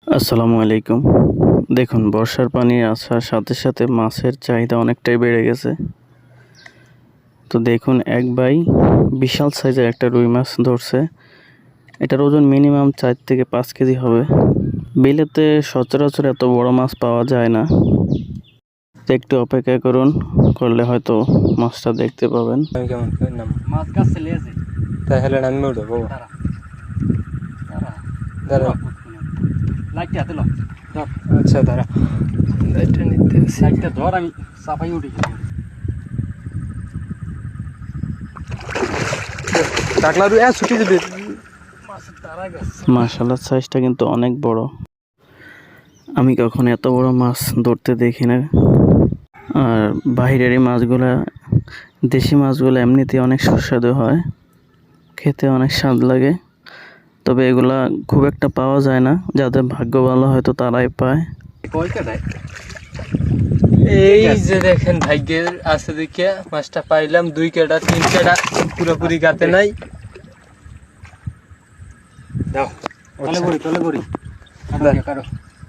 আসসালামু আলাইকুম। দেখুন, বর্ষার পানি আসার সাথে সাথে মাছের চাহিদা অনেকটাই বেড়ে গেছে। তো দেখুন, এক ভাই বিশাল সাইজের একটা রুই মাছ ধরছে। এটার ওজন মিনিমাম 4 থেকে 5 কেজি হবে। বিলেতে সচরাচর এত বড় মাছ পাওয়া যায় না। একটু অপেক্ষা করুন, করলে হয়তো মাছটা দেখতে পাবেন। মাছ গাছ চলে আছে তাহলে আমি উঠবো লাইটটা হাতে লো ধর আচ্ছা দাঁড়া লাইটটা নিতে লাইটটা ধর আমি চাপাই উঠি টাকলা রু ছুটি যদি মাছের তারা গেছে মাশাআল্লাহ, সাইজটা কিন্তু অনেক বড়। আমি কখনো এত বড় মাছ ধরতে দেখি না। আর বাইরের এই মাছগুলা, দেশি মাছগুলো এমনিতেই অনেক সুস্বাদু হয়, খেতে অনেক স্বাদ লাগে। তবে এগুলা খুব একটা পাওয়া যায় না। যাদের ভাগ্য ভালো হয়তো তারাই পায়। এই যে দেখেন ভাগ্যের আছে দেখে মাছটা পাইলাম 2 কেটা 3 কেটা পুরোপুরি গাতে নাই। দাও তলে করি কারো